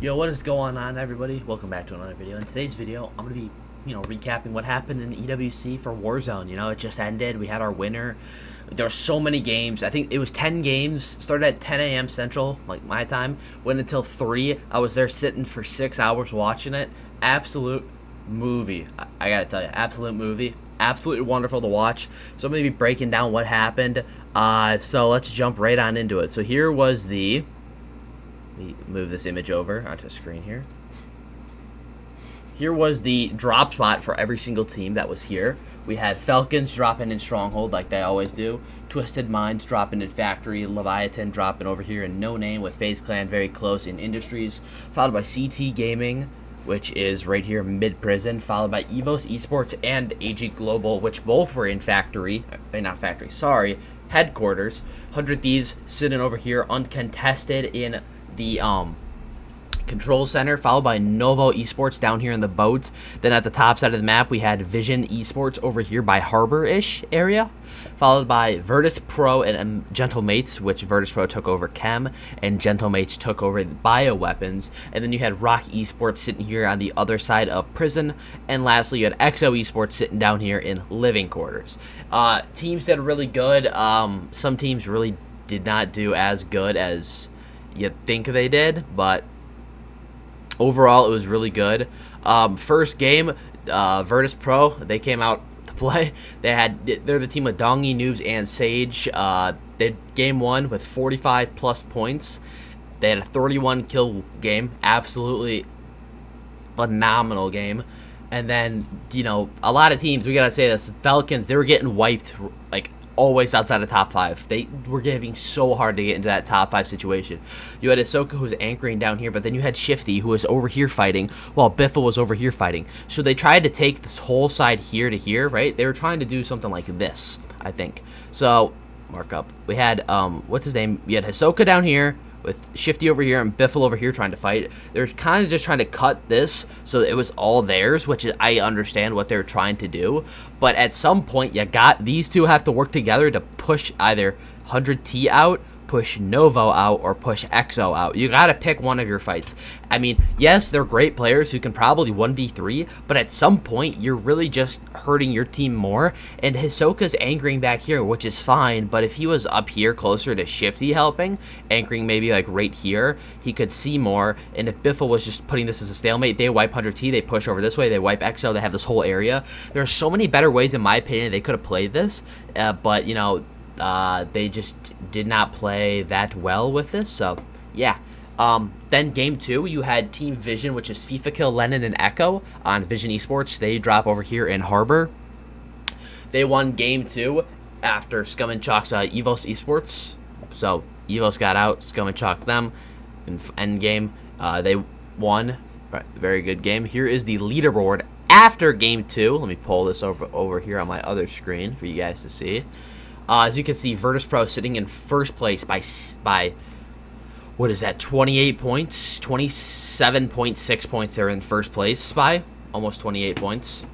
Yo, what is going on, everybody? Welcome back to another video. In today's video, I'm going to be, recapping what happened in EWC for Warzone. It just ended. We had our winner. There were so many games. I think it was 10 games. Started at 10 a.m. Central, like my time. Went until 3. I was there sitting for 6 hours watching it. Absolute movie. I got to tell you, absolute movie. Absolutely wonderful to watch. So I'm going to be breaking down what happened. So let's jump right on into it. So here was the... Let me move this image over onto the screen here. Here was the drop spot for every single team that was here. We had Falcons dropping in Stronghold like they always do. Twisted Minds dropping in Factory. Leviathan dropping over here in No Name with FaZe Clan very close in Industries. Followed by CT Gaming, which is right here mid-prison. Followed by Evos Esports and AG Global, which both were in Factory. Not Factory, sorry. Headquarters. 100 Thieves sitting over here uncontested in the control center, followed by Novo Esports down here in the boat. Then at the top side of the map, we had Vision Esports over here by Harbor-ish area, followed by Virtus Pro and Gentle Mates, which Virtus Pro took over Chem, and Gentle Mates took over Bioweapons. And then you had Rock Esports sitting here on the other side of Prison. And lastly, you had EXO Esports sitting down here in Living Quarters. Teams did really good. Some teams really did not do as good as you'd think they did, but overall it was really good. First game, Virtus Pro, they came out to play. They're the team with Dongy, Noobs, and Sage. They game 1 with 45 plus points. They had a 31 kill game, absolutely phenomenal game. And then, a lot of teams, we gotta say this, Falcons, they were getting wiped like always outside of top 5. They were giving so hard to get into that top 5 situation. You had Ahsoka, who was anchoring down here, but then you had Shifty, who was over here fighting, while Biffle was over here fighting. So they tried to take this whole side here to here, right? They were trying to do something like this, I think. So, mark up. We had, what's his name? We had Ahsoka down here, with Shifty over here and Biffle over here trying to fight. They're kind of just trying to cut this so it was all theirs, which is, I understand what they're trying to do. But at some point, these two have to work together to push either 100T out, push Novo out, or push EXO out. You got to pick one of your fights. I mean, yes, they're great players who can probably 1v3, but at some point, you're really just hurting your team more. And Hisoka's anchoring back here, which is fine, but if he was up here closer to Shifty helping, anchoring maybe like right here, he could see more. And if Biffle was just putting this as a stalemate, they wipe 100T, they push over this way, they wipe EXO, they have this whole area. There are so many better ways, in my opinion, they could have played this, but, they just did not play that well with this, so yeah. Then game 2, you had Team Vision, which is FIFA Kill, Lennon, and Echo on Vision Esports. They drop over here in Harbor. They won game 2 after Scum and Chalk's Evos Esports. So Evos got out, Scum and Chalk them in end game. They won. Very good game. Here is the leaderboard after game 2. Let me pull this over here on my other screen for you guys to see. As you can see, Virtus Pro sitting in first place by what is that, 28 points? 27.6 points. They're in first place by almost 28 points.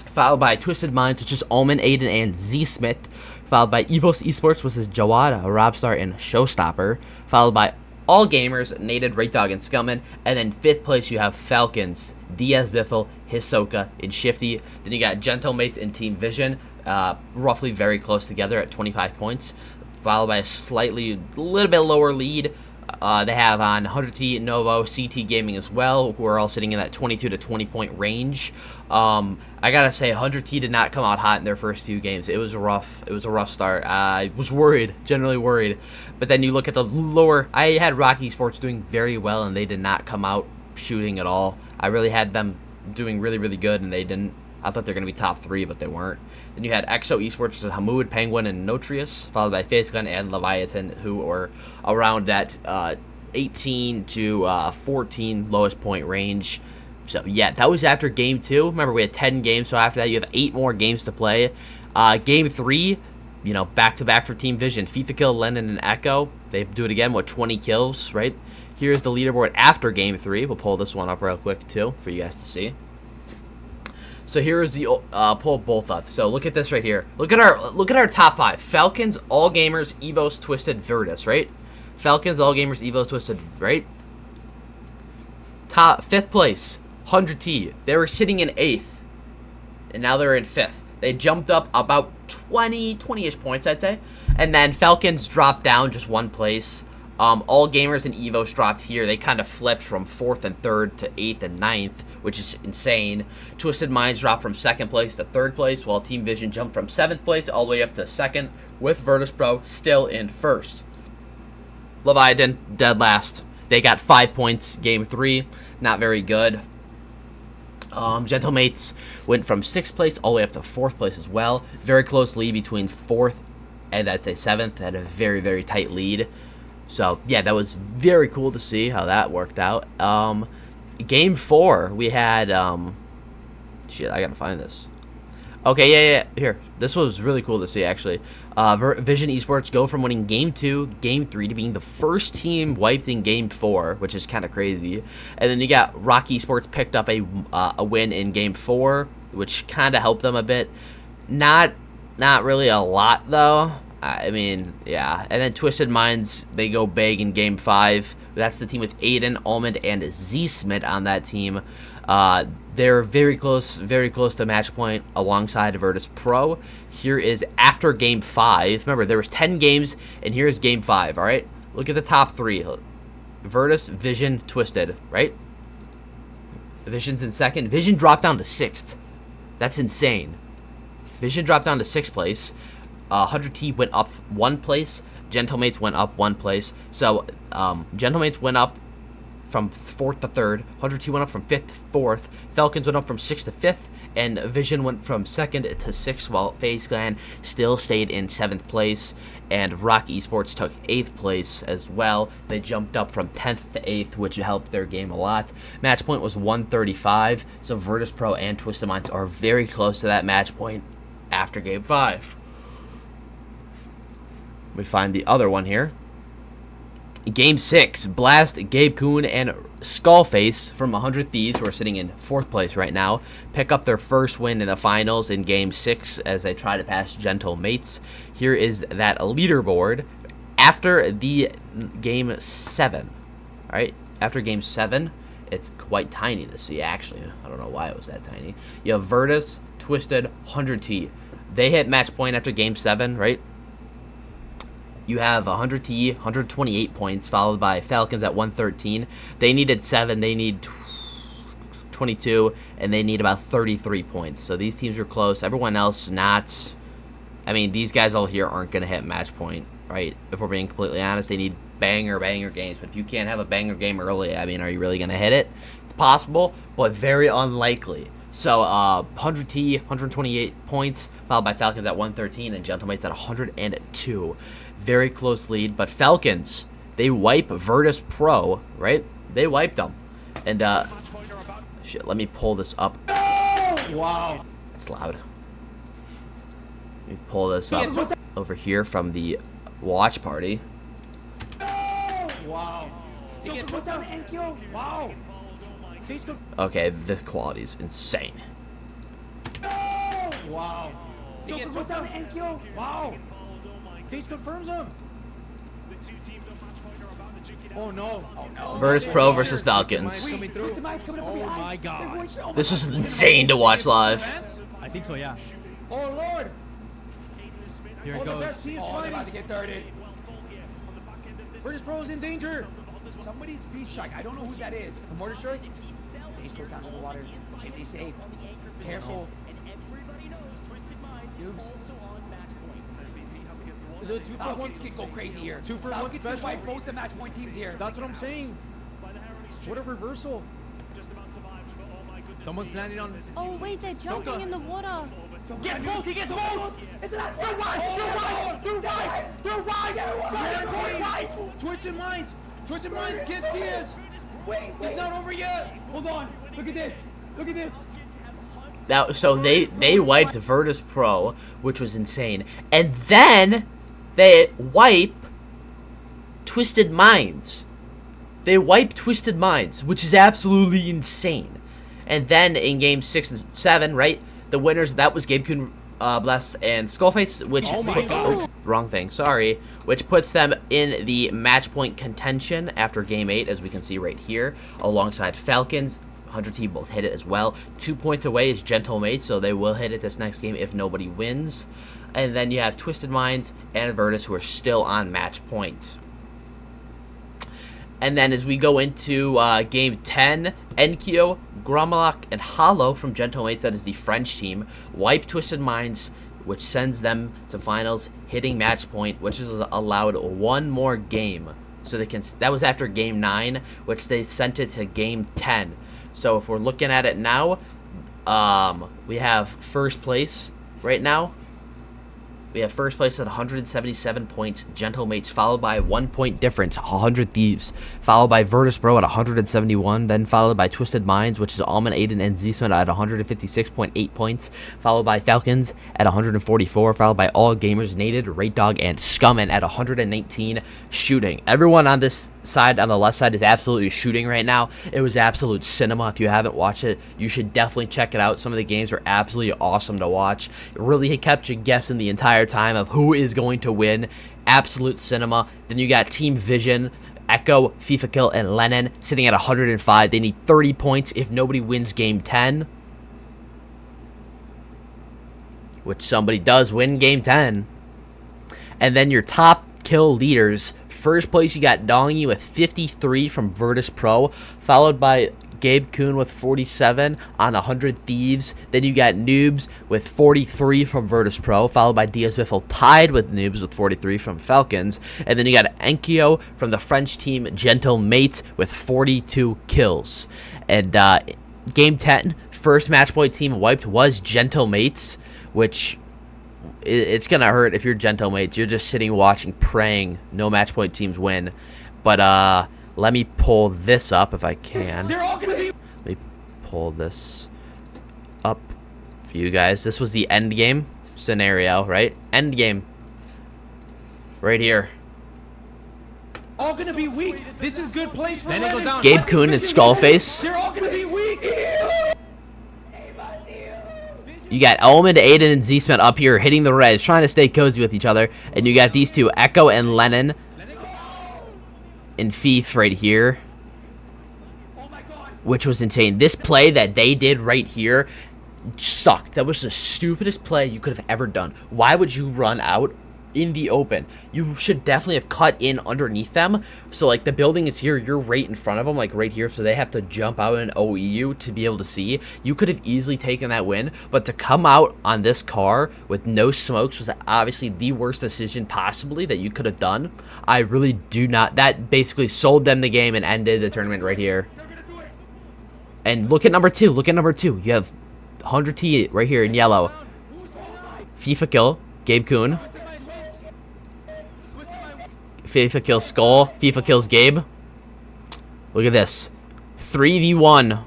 Followed by Twisted Minds, which is Omen, Aiden, and Z Smith. Followed by Evos Esports, which is Jawada, Robstar, and Showstopper. Followed by All Gamers, Nated, Rate Dog, and Scummin. And then 5th place, you have Falcons, Diaz Biffle, Hisoka, and Shifty. Then you got Gentle Mates and Team Vision. Roughly very close together at 25 points, followed by a little bit lower lead. They have on 100T, Novo, CT Gaming as well, who are all sitting in that 22 to 20 point range. I gotta say, 100T did not come out hot in their first few games. It was a rough start. I was worried, generally worried. But then you look at the lower, I had Rocky Sports doing very well, and they did not come out shooting at all. I really had them doing really, really good, and they didn't. I thought they were going to be top 3, but they weren't. Then you had EXO Esports, which is Hamoud, Penguin, and Notrius, followed by FaZe Clan and Leviathan, who were around that 18 to 14 lowest point range. So, yeah, that was after Game 2. Remember, we had 10 games, so after that, you have 8 more games to play. Game 3, back-to-back for Team Vision. FIFA Kill, Lennon, and Echo. They do it again with 20 kills, right? Here's the leaderboard after Game 3. We'll pull this one up real quick, too, for you guys to see. So here is the pull both up. So look at this right here. Look at our top 5. Falcons, All Gamers, Evos, Twisted, Virtus, right? Falcons, All Gamers, Evos, Twisted, right? Fifth place, 100T. They were sitting in 8th, and now they're in 5th. They jumped up about 20-ish points, I'd say. And then Falcons dropped down just 1 place. All Gamers and Evos dropped here. They kind of flipped from 4th and 3rd to 8th and 9th, which is insane. Twisted Minds dropped from 2nd place to 3rd place, while Team Vision jumped from 7th place all the way up to 2nd, with Virtus Pro still in 1st. Leviathan, dead last. They got 5 points, game 3. Not very good. Gentlemates went from 6th place all the way up to 4th place as well. Very close lead between 4th and I'd say 7th. Had a very, very tight lead. So, yeah, that was very cool to see how that worked out. Game 4, we had, shit, I gotta find this. Okay, yeah, here. This was really cool to see, actually. Vision Esports go from winning Game 2, Game 3 to being the first team wiped in Game 4, which is kind of crazy. And then you got Rock Esports picked up a win in Game 4, which kind of helped them a bit. Not really a lot, though. I mean, yeah. And then Twisted Minds, they go big in Game 5. That's the team with Aiden, Almond, and Z-Smith on that team. They're very close to match point alongside Virtus Pro. Here is after Game 5. Remember, there was 10 games, and here's Game 5, all right? Look at the top 3. Virtus, Vision, Twisted, right? Vision's in 2nd. Vision dropped down to 6th. That's insane. Vision dropped down to 6th place. 100T went up 1 place. Gentlemates went up 1 place. So, Gentlemates went up from 4th to 3rd. 100T went up from 5th to 4th. Falcons went up from 6th to 5th. And Vision went from 2nd to 6th, while FaZe Clan still stayed in 7th place. And Rock Esports took 8th place as well. They jumped up from 10th to 8th, which helped their game a lot. Match point was 135. So Virtus Pro and Twisted Minds are very close to that match point after Game 5. We find the other one here. Game 6, Blast, Gabe Kuhn, and Skullface from 100 Thieves, who are sitting in 4th place right now, pick up their first win in the finals in Game 6 as they try to pass Gentlemates. Here is that leaderboard after the Game 7. Alright, after Game 7, it's quite tiny to see, actually. I don't know why it was that tiny. You have Virtus, Twisted, 100T. They hit match point after Game 7, right? You have 100T, 128 points, followed by Falcons at 113. They needed 7. They need 22, and they need about 33 points. So these teams are close. Everyone else not. I mean, these guys all here aren't going to hit match point, right? If we're being completely honest, they need banger games. But if you can't have a banger game early, I mean, are you really going to hit it? It's possible, but very unlikely. So 100T, 128 points, followed by Falcons at 113, and Gentlemates at 102. Very close lead, but Falcons, they wipe Virtus Pro, right? They wiped them. And, shit, let me pull this up. Wow. That's loud. Let me pull this up over here from the watch party. Wow. Wow. Okay, this quality is insane. Wow. Wow. Case confirms him. Oh no. Oh no. Virtus Pro versus Falcons. Oh my god. This was insane to watch live. I think so, yeah. Oh lord. Here it goes. Oh, they're about to get thirded. Virtus Pro's in danger. Somebody's piece shy. I don't know who that is. The mortar strike? Sage goes down in the water. Jimmy safe. Careful. Oops. The 2-for-1 can go crazy here. 2-for-1 special. Wipe both the match point teams here. That's what I'm saying. What a reversal. Someone's landing on. Oh wait, they're jumping in the water. Gets both. He gets both. It's the last one. They're wide. Twisted Minds. Twisted Minds. Get Diaz. Wait. It's not over yet. Hold on. Look at this. So they wiped Virtus Pro, which was insane, and then they wipe Twisted Minds. They wipe Twisted Minds, which is absolutely insane. And then in Game 6 and 7, right, the winners, that was Gabe Kuhn Bless and Skullface, which Oh my God. wrong thing, sorry, which puts them in the match point contention after game 8, as we can see right here, alongside Falcons. 100 team both hit it as well. 2 points away is Gentle Mates, so they will hit it this next game if nobody wins. And then you have Twisted Minds and Virtus, who are still on match point. And then as we go into game 10, Enkyo, Gromalok, and Hollow from Gentle Mates, that is the French team, wipe Twisted Minds, which sends them to finals, hitting match point, which is allowed one more game. So they can. That was after game 9, which they sent it to game 10. So if we're looking at it now, we have first place right now. We have first place at 177 points, Gentle Mates, followed by 1 point difference, 100 Thieves, followed by Virtus Pro at 171, then followed by Twisted Minds, which is Almond, Aiden, and Zsman at 156.8 points, followed by Falcons at 144, followed by All Gamers, Nated, Rate Dog, and Scummin at 119 shooting. Everyone on this side, on the left side, is absolutely shooting right now. It was absolute cinema. If you haven't watched it, you should definitely check it out. Some of the games are absolutely awesome to watch. It really kept you guessing the entire time of who is going to win. Absolute cinema. Then you got Team Vision, Echo, FIFA Kill, and Lennon sitting at 105. They need 30 points if nobody wins game 10, which somebody does win game 10. And then your top kill leaders. First place, you got Dongy with 53 from Virtus Pro, followed by Gabe Kuhn with 47 on 100 Thieves. Then you got Noobs with 43 from Virtus Pro, followed by Diaz Biffle tied with Noobs with 43 from Falcons. And then you got Enkyo from the French team Gentle Mates with 42 kills. And game 10, first match point team wiped was Gentle Mates, which it's gonna hurt if you're Gentle Mates. You're just sitting watching, praying no match point teams win. But let me pull this up if I can. They're all gonna be. Let me pull this up for you guys. This was the end game scenario, right? End game. Right here. All gonna be weak. This is good place for Then it goes Lennon. down. Gabe Kuhn and Skullface. They're all gonna be weak. You got Elmond, Aiden, and Zsman up here hitting the res, trying to stay cozy with each other. And you got these two, Echo and Lennon, and Thief right here, which was insane. This play that they did right here sucked. That was the stupidest play you could have ever done. Why would you run out in the open? You should definitely have cut in underneath them. So like the building is here, you're right in front of them, like right here, so they have to jump out and OE you to be able to see. You could have easily taken that win, but to come out on this car with no smokes was obviously the worst decision possibly that you could have done. I really do not. That basically sold them the game and ended the tournament right here. And look at number 2. Look at number 2. You have 100 T right here in yellow. FIFA Kill, Gabe Kuhn. FIFA kills Skull. FIFA kills Gabe. Look at this. 3v1.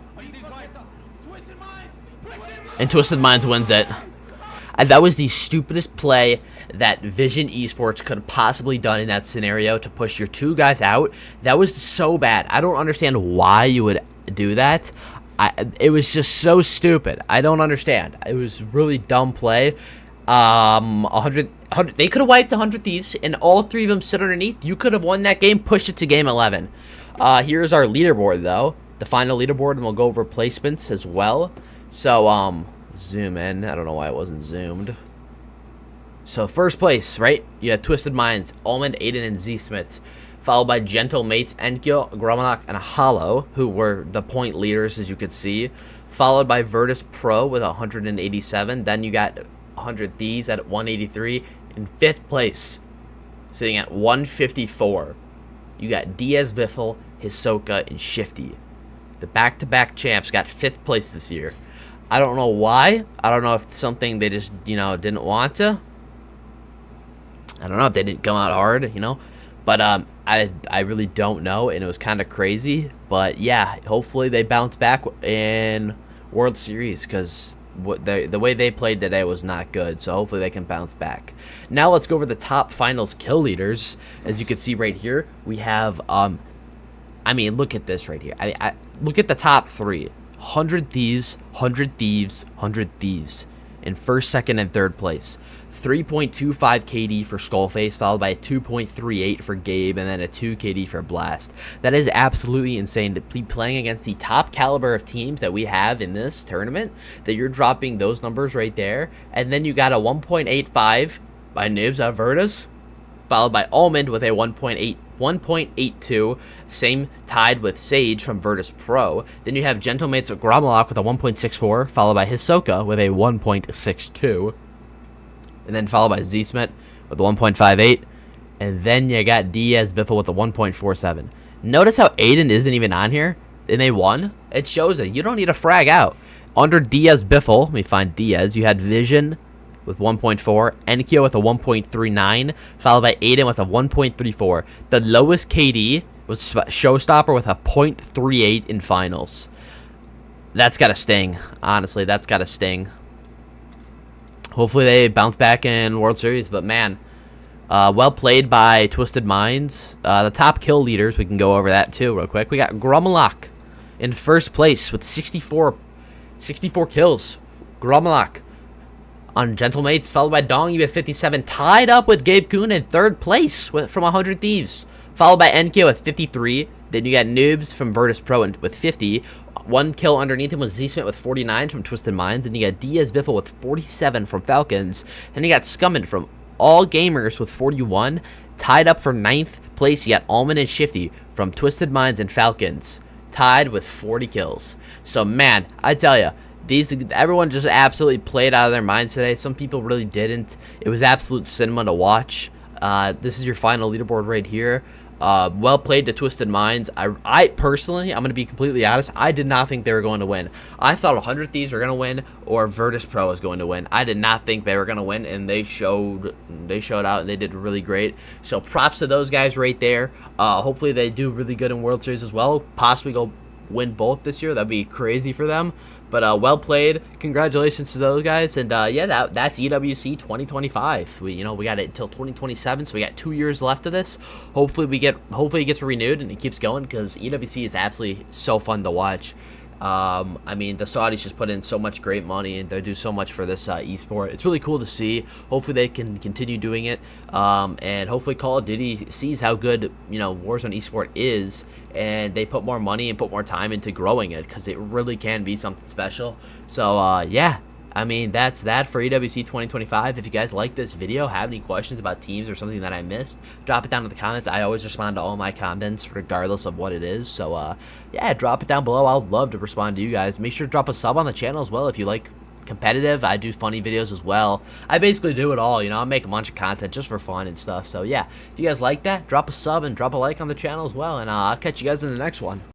And Twisted Minds wins it. And that was the stupidest play that Vision Esports could have possibly done in that scenario to push your 2 guys out. That was so bad. I don't understand why you would do that. It was just so stupid. I don't understand. It was really dumb play. 100, they could have wiped 100 Thieves, and all 3 of them sit underneath. You could have won that game, pushed it to game 11. Here's our leaderboard, though. The final leaderboard, and we'll go over placements as well. So, zoom in. I don't know why it wasn't zoomed. So, first place, right? You have Twisted Minds, Almond, Aiden, and Z-Smiths, followed by Gentle Mates, Enkyo, Gromalok, and Hollow, who were the point leaders, as you could see, followed by Virtus Pro with 187. Then you got 100 Thieves at 183. In 5th place, sitting at 154, you got Diaz Biffle, Hisoka, and Shifty. The back-to-back champs got 5th place this year. I don't know why. I don't know if it's something they just, didn't want to. I don't know if they didn't come out hard, But I really don't know, and it was kind of crazy. But yeah, hopefully they bounce back in World Series, because the way they played today was not good. So hopefully they can bounce back. Now let's go over the top finals kill leaders. As you can see right here, we have look at this right here. Look at the top 3. 100 Thieves, 100 Thieves, 100 Thieves. in first, second, and third place. 3.25 KD for Skullface, followed by a 2.38 for Gabe, and then a 2 KD for Blast. That is absolutely insane to be playing against the top caliber of teams that we have in this tournament, that you're dropping those numbers right there. And then you got a 1.85 by Nibs at Virtus, followed by Almond with a 1.82, same tied with Sage from Virtus Pro. Then you have Gentlemates of Gromlock with a 1.64, followed by Hisoka with a 1.62. And then followed by Z-Smith with a 1.58. And then you got Diaz Biffle with a 1.47. Notice how Aiden isn't even on here, and they won. It shows that you don't need to frag out. Under Diaz Biffle, let me find Diaz, you had Vision with 1.4, Enkyo with a 1.39, followed by Aiden with a 1.34. The lowest KD was Showstopper with a 0.38 in finals. That's got to sting. Honestly, that's got to sting. Hopefully they bounce back in World Series, but man, well played by Twisted Minds. The top kill leaders, we can go over that too real quick. We got Gromlock in first place with 64 kills. Gromlock on Gentlemates, followed by Dong with 57, tied up with Gabe Kuhn in third place from 100 Thieves, followed by NK with 53. Then you got Noobs from Virtus Pro with 50. One kill underneath him was Z-Smith with 49 from Twisted Minds. And you got Diaz Biffle with 47 from Falcons. Then you got Scummin from All Gamers with 41. Tied up for 9th place, you got Almond and Shifty from Twisted Minds and Falcons, tied with 40 kills. So, man, I tell you, everyone just absolutely played out of their minds today. Some people really didn't. It was absolute cinema to watch. This is your final leaderboard right here. Well played to Twisted Minds. I personally, I'm going to be completely honest, I did not think they were going to win. I thought 100 Thieves were going to win or Virtus Pro was going to win. I did not think they were going to win, and they showed out, and they did really great. So props to those guys right there. Hopefully they do really good in World Series as well. Possibly go win both this year. That'd be crazy for them. But well played. Congratulations to those guys. And yeah, that's EWC 2025. We got it until 2027, so we got 2 years left of this. Hopefully it gets renewed and it keeps going, because EWC is absolutely so fun to watch. I mean, the Saudis just put in so much great money, and they do so much for this esport. It's really cool to see. Hopefully they can continue doing it, and hopefully Call of Duty sees how good Warzone esport is, and they put more money and put more time into growing it, because it really can be something special. So yeah, I mean, that's that for EWC 2025. If you guys like this video, have any questions about teams or something that I missed, drop it down in the comments. I always respond to all my comments regardless of what it is. So yeah, drop it down below. I'd love to respond to you guys. Make sure to drop a sub on the channel as well if you like competitive. I do funny videos as well. I basically do it all. I make a bunch of content just for fun and stuff. So yeah, if you guys like that, drop a sub and drop a like on the channel as well, and I'll catch you guys in the next one.